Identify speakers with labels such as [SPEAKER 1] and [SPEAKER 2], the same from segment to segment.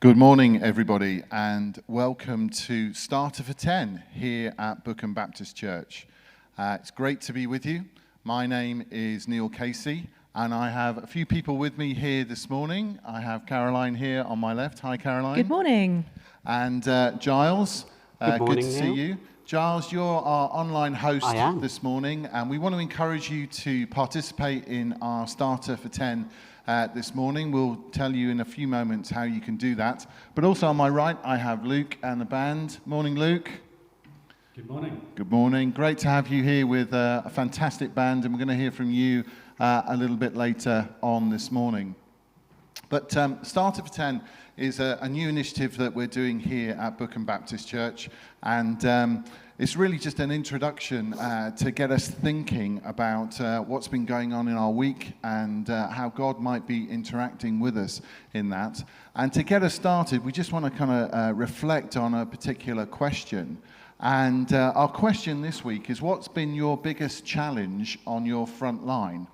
[SPEAKER 1] Good morning, everybody, and welcome to Starter for 10 here at Bookham Baptist Church. It's great to be with you. My name is Neil Casey, and I have a few people with me here this morning. I have Caroline here on my left. Hi, Caroline.
[SPEAKER 2] Good morning.
[SPEAKER 1] And Giles.
[SPEAKER 3] Good morning,
[SPEAKER 1] good to see you. Giles, you're our online host this morning, and we want to encourage you to participate in our Starter for 10 this morning. We'll tell you in a few moments how you can do that. But also on my right, I have Luke and the band. Morning, Luke.
[SPEAKER 4] Good morning.
[SPEAKER 1] Good morning. Great to have you here with a fantastic band, and we're going to hear from you a little bit later on this morning. But Starter for 10 is a new initiative that we're doing here at Bookham Baptist Church, and it's really just an introduction to get us thinking about what's been going on in our week and how God might be interacting with us in that. And to get us started, we just want to kind of reflect on a particular question. And our question this week is, what's been your biggest challenge on your front line?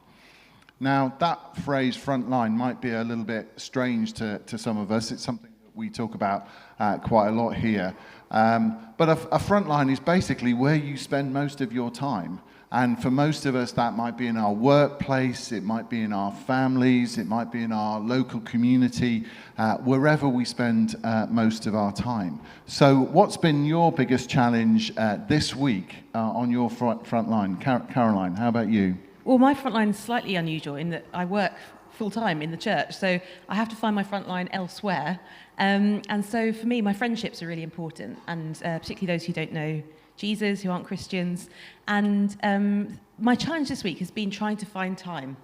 [SPEAKER 1] Now, that phrase, front line, might be a little bit strange to some of us. It's something that we talk about quite a lot here. But a front line is basically where you spend most of your time. And for most of us, that might be in our workplace, it might be in our families, it might be in our local community, wherever we spend most of our time. So what's been your biggest challenge this week on your front line? Caroline, how about you?
[SPEAKER 2] Well, my front line is slightly unusual in that I work full-time in the church, so I have to find my front line elsewhere. And so for me, my friendships are really important, and particularly those who don't know Jesus, who aren't Christians. And my challenge this week has been trying to find time.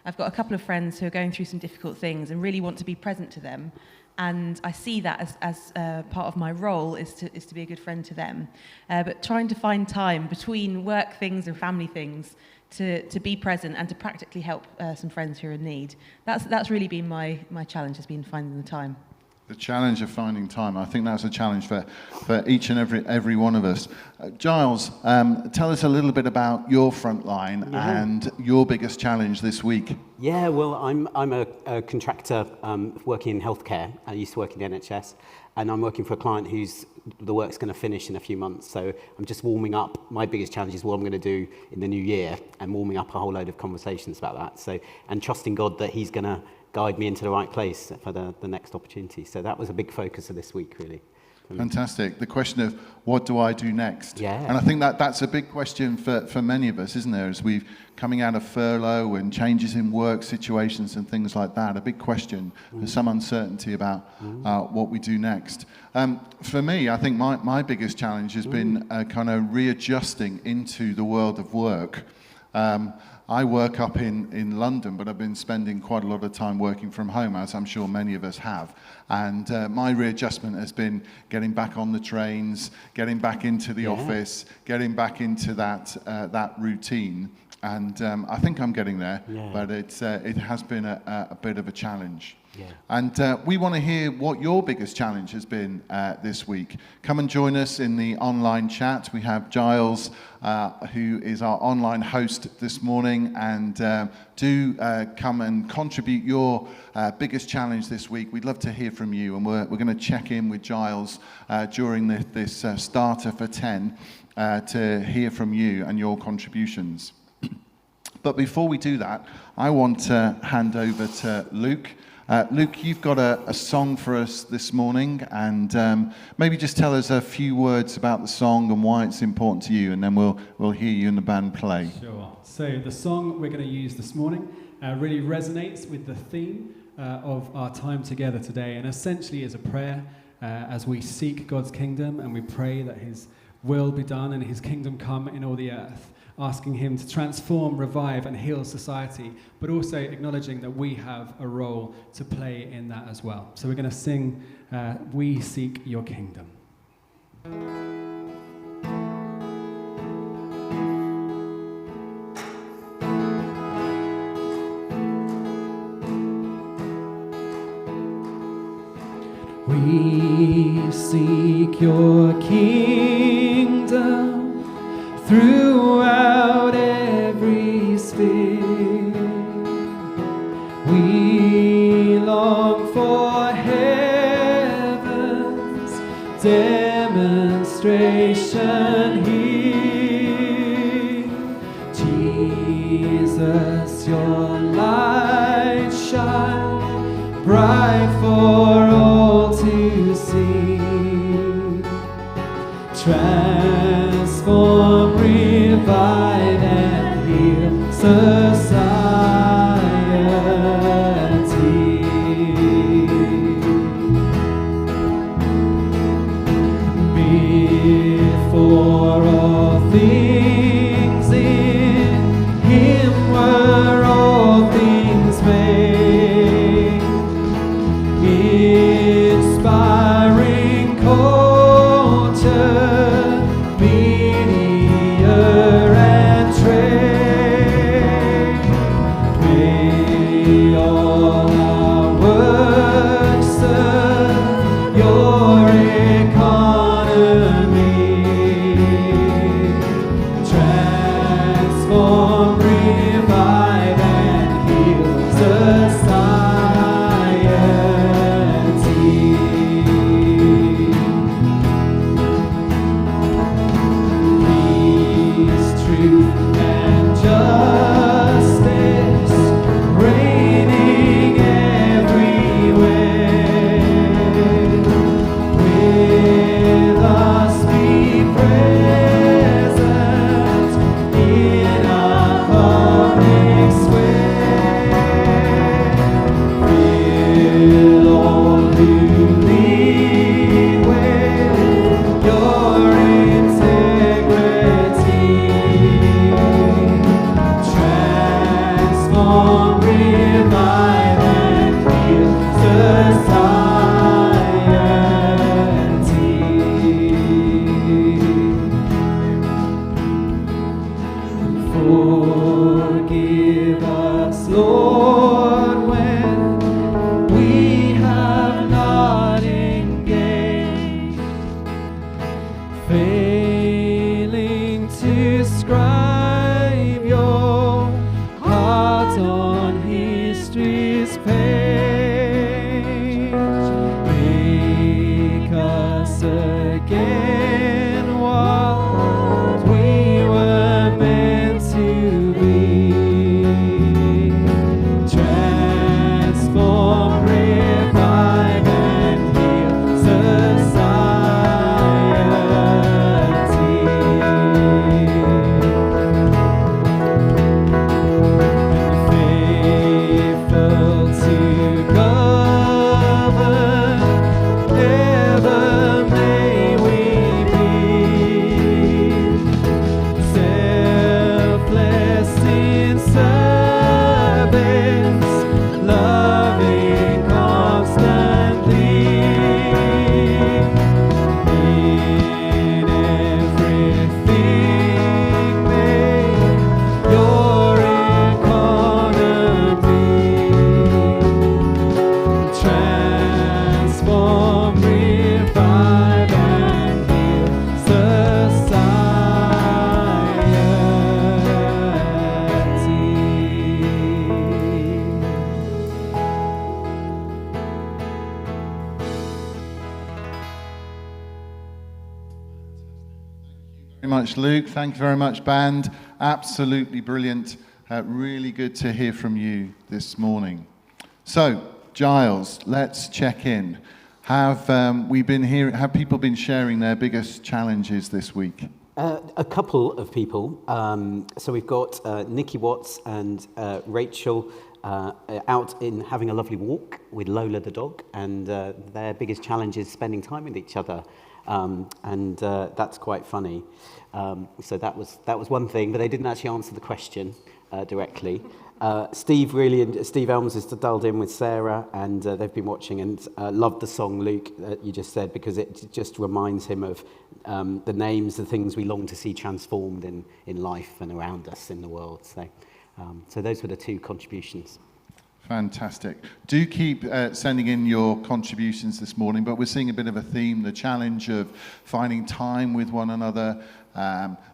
[SPEAKER 2] I've got a couple of friends who are going through some difficult things and really want to be present to them. And I see that as part of my role is to be a good friend to them. But trying to find time between work things and family things to be present and to practically help some friends who are in need. That's really been my challenge, has been finding the time.
[SPEAKER 1] The challenge of finding time. I think that's a challenge for each and every one of us. Giles, tell us a little bit about your front line and your biggest challenge this week.
[SPEAKER 3] Yeah, well, I'm a contractor working in healthcare. I used to work in the NHS, and I'm working for a client whose the work's going to finish in a few months. So I'm just warming up. My biggest challenge is what I'm going to do in the new year, and warming up a whole load of conversations about that. So, and trusting God that He's going to guide me into the right place for the next opportunity. So that was a big focus of this week, really.
[SPEAKER 1] Fantastic. The question of what do I do next?
[SPEAKER 3] Yeah.
[SPEAKER 1] And I think that's a big question for many of us, isn't there? As we've coming out of furlough and changes in work situations and things like that, a big question. There's some uncertainty about what we do next. For me, I think my biggest challenge has been kind of readjusting into the world of work. I work up in London, but I've been spending quite a lot of time working from home, as I'm sure many of us have. And my readjustment has been getting back on the trains, getting back into the office, getting back into that routine. And I think I'm getting there, but it has been a bit of a challenge. Yeah. And we want to hear what your biggest challenge has been this week. Come and join us in the online chat. We have Giles, who is our online host this morning, and do come and contribute your biggest challenge this week. We'd love to hear from you, and we're going to check in with Giles during this Starter for 10 to hear from you and your contributions. But before we do that, I want to hand over to Luke. Luke, you've got a song for us this morning, and maybe just tell us a few words about the song and why it's important to you, and then we'll hear you and the band play.
[SPEAKER 4] Sure. So the song we're going to use this morning really resonates with the theme of our time together today, and essentially is a prayer as we seek God's kingdom and we pray that His will be done and His kingdom come in all the earth. Asking Him to transform, revive, and heal society, but also acknowledging that we have a role to play in that as well. So we're going to sing, We Seek Your Kingdom. We seek your kingdom throughout every sphere. We long for heaven demonstration here. Jesus, your light shine bright for all to see. Transform, revive, and heal society. Before all things, in Him were all things made. Inspiring culture, media and trade. May all our works serve your economy. Transform, revive, and heal society. Peace, truth, and justice reigning everywhere. With us be present in our public square. Fill all who lead with your integrity. Transform, revive, and heal society. Forgive us, Lord, when we have not engaged, failing to scribe your heart on history's page. Make us again what we were meant to be. Transform, revive, and heal society. Faithful to govern, ever may we be. Selfless in service, loving constantly. In everything, make your economy. Transform, revive, and heal society.
[SPEAKER 1] Very much, Luke. Thank you very much, band. Absolutely brilliant. Really good to hear from you this morning. So, Giles, let's check in. Have people been sharing their biggest challenges this week?
[SPEAKER 3] A couple of people. So we've got Nikki Watts and Rachel out in having a lovely walk with Lola the dog, and their biggest challenge is spending time with each other, and that's quite funny. So that was one thing, but they didn't actually answer the question directly. Steve Elms has dialed in with Sarah, and they've been watching and loved the song, Luke, that you just said, because it just reminds him of the names, the things we long to see transformed in life and around us in the world. So those were the two contributions.
[SPEAKER 1] Fantastic. Do keep sending in your contributions this morning, but we're seeing a bit of a theme, the challenge of finding time with one another,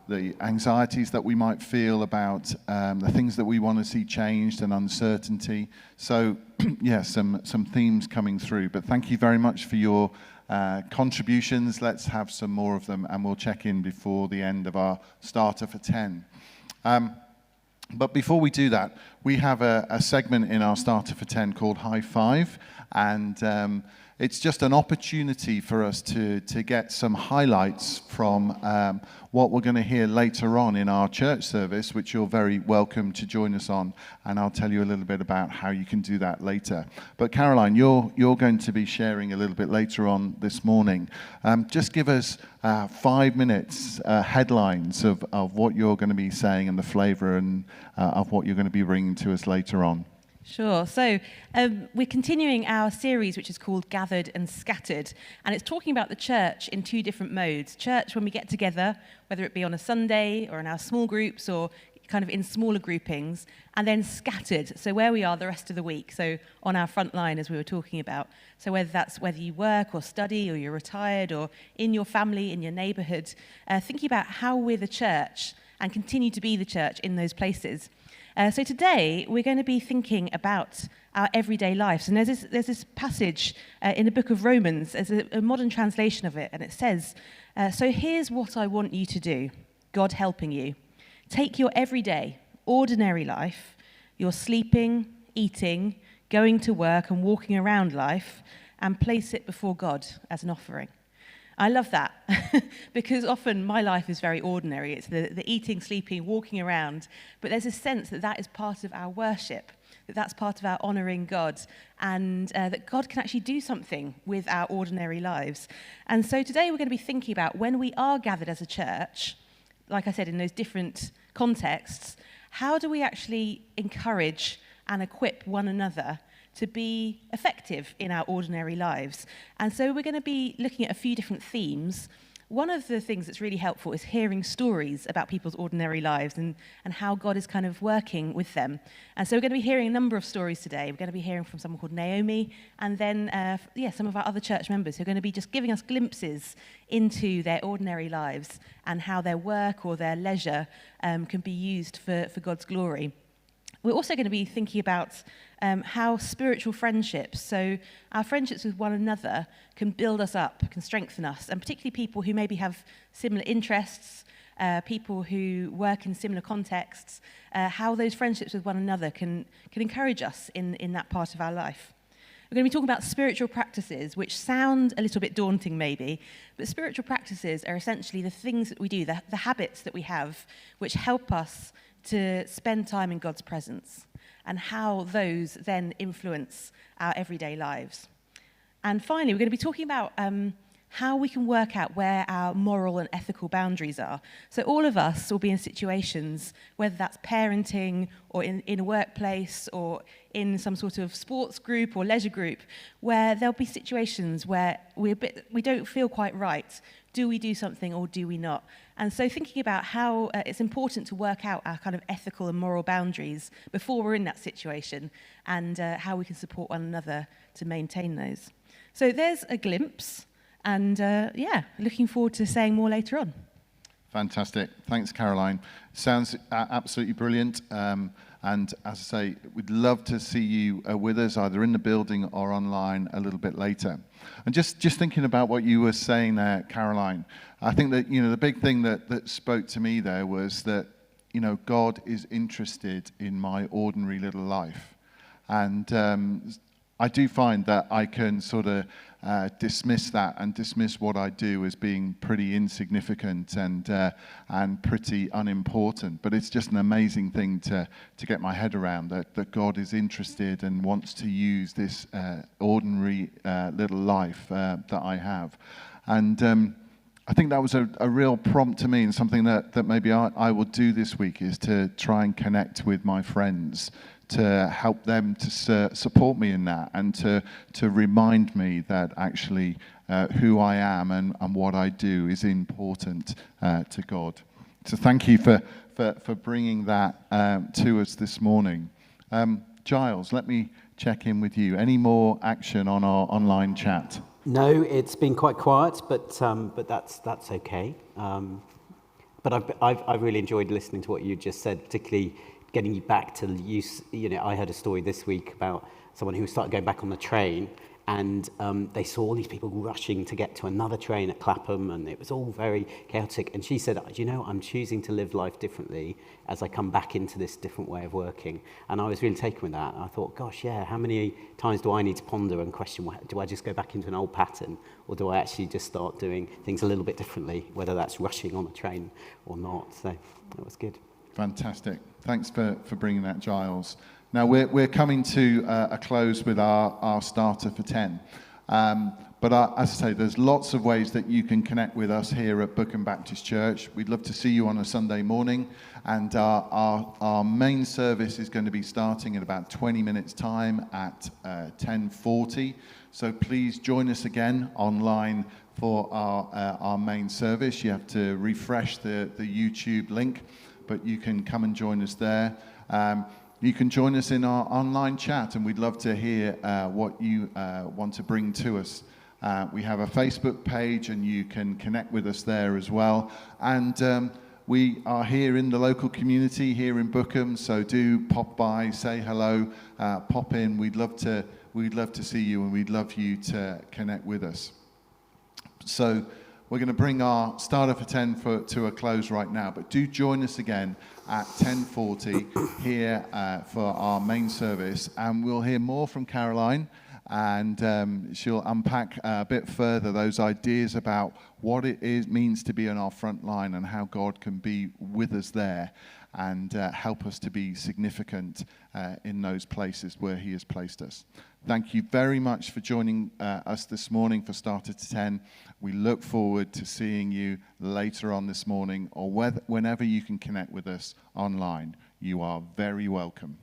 [SPEAKER 1] the anxieties that we might feel about the things that we want to see changed and uncertainty. So, yeah, some themes coming through. But thank you very much for your contributions. Let's have some more of them, and we'll check in before the end of our starter for 10. But before we do that, we have a segment in our starter for 10 called High Five, and it's just an opportunity for us to get some highlights from what we're going to hear later on in our church service, which you're very welcome to join us on, and I'll tell you a little bit about how you can do that later. But Caroline, you're going to be sharing a little bit later on this morning. Just give us 5 minutes headlines of what you're going to be saying and the flavour and of what you're going to be bringing to us later on.
[SPEAKER 2] Sure. So we're continuing our series, which is called Gathered and Scattered. And it's talking about the church in two different modes. Church when we get together, whether it be on a Sunday or in our small groups or kind of in smaller groupings, and then scattered, so where we are the rest of the week, so on our front line, as we were talking about. So whether you work or study or you're retired or in your family, in your neighbourhood, thinking about how we're the church and continue to be the church in those places. So today, we're going to be thinking about our everyday lives. And there's this passage in the book of Romans, there's a modern translation of it, and it says, so here's what I want you to do, God helping you. Take your everyday, ordinary life, your sleeping, eating, going to work and walking around life, and place it before God as an offering. I love that because often my life is very ordinary. It's the eating, sleeping, walking around. But there's a sense that that is part of our worship, that that's part of our honouring God, and that God can actually do something with our ordinary lives. And so today we're going to be thinking about when we are gathered as a church, like I said, in those different contexts, how do we actually encourage and equip one another to be effective in our ordinary lives? And so we're going to be looking at a few different themes. One of the things that's really helpful is hearing stories about people's ordinary lives and how God is kind of working with them. And so we're going to be hearing a number of stories today. We're going to be hearing from someone called Naomi, and then some of our other church members who are going to be just giving us glimpses into their ordinary lives and how their work or their leisure can be used for God's glory. We're also going to be thinking about how spiritual friendships, so our friendships with one another, can build us up, can strengthen us, and particularly people who maybe have similar interests, people who work in similar contexts, how those friendships with one another can encourage us in that part of our life. We're going to be talking about spiritual practices, which sound a little bit daunting maybe, but spiritual practices are essentially the things that we do, the habits that we have, which help us to spend time in God's presence, and how those then influence our everyday lives. And finally, we're going to be talking about how we can work out where our moral and ethical boundaries are. So all of us will be in situations, whether that's parenting or in a workplace or in some sort of sports group or leisure group, where there'll be situations where we don't feel quite right. Do we do something or do we not? And so thinking about how it's important to work out our kind of ethical and moral boundaries before we're in that situation, and how we can support one another to maintain those. So there's a glimpse, and looking forward to saying more later on.
[SPEAKER 1] Fantastic. Thanks, Caroline. Sounds absolutely brilliant. And as I say, we'd love to see you with us either in the building or online a little bit later. And just thinking about what you were saying there, Caroline, I think that, the big thing that spoke to me there was that, God is interested in my ordinary little life. And I do find that I can sort of dismiss that and dismiss what I do as being pretty insignificant and pretty unimportant. But it's just an amazing thing to get my head around, that God is interested and wants to use this ordinary little life that I have. And I think that was a real prompt to me, and something that maybe I will do this week is to try and connect with my friends, to help them to support me in that, and to remind me that actually who I am and what I do is important to God. So thank you for bringing that to us this morning. Giles, let me check in with you. Any more action on our online chat?
[SPEAKER 3] No, it's been quite quiet, but that's okay. But I've really enjoyed listening to what you just said, particularly getting you back to use. I heard a story this week about someone who started going back on the train, and they saw all these people rushing to get to another train at Clapham, and it was all very chaotic. And she said, "Do you know, I'm choosing to live life differently as I come back into this different way of working." And I was really taken with that. And I thought, gosh, yeah, how many times do I need to ponder and question, do I just go back into an old pattern, or do I actually just start doing things a little bit differently, whether that's rushing on a train or not? So that was good.
[SPEAKER 1] Fantastic. Thanks for bringing that, Giles. Now, we're coming to a close with our starter for 10. But as I say, there's lots of ways that you can connect with us here at Bookham Baptist Church. We'd love to see you on a Sunday morning. And our main service is going to be starting in about 20 minutes' time at 10:40. So please join us again online for our main service. You have to refresh the YouTube link, but you can come and join us there. You can join us in our online chat, and we'd love to hear what you want to bring to us. We have a Facebook page, and you can connect with us there as well. And we are here in the local community here in Bookham, so do pop by, say hello, pop in. We'd love to see you, and we'd love you to connect with us. So we're going to bring our starter for 10 to a close right now, but do join us again at 10:40 here for our main service, and we'll hear more from Caroline, and she'll unpack a bit further those ideas about what it means to be on our front line and how God can be with us there and help us to be significant in those places where He has placed us. Thank you very much for joining us this morning for Starter to 10. We look forward to seeing you later on this morning, or whenever you can connect with us online. You are very welcome.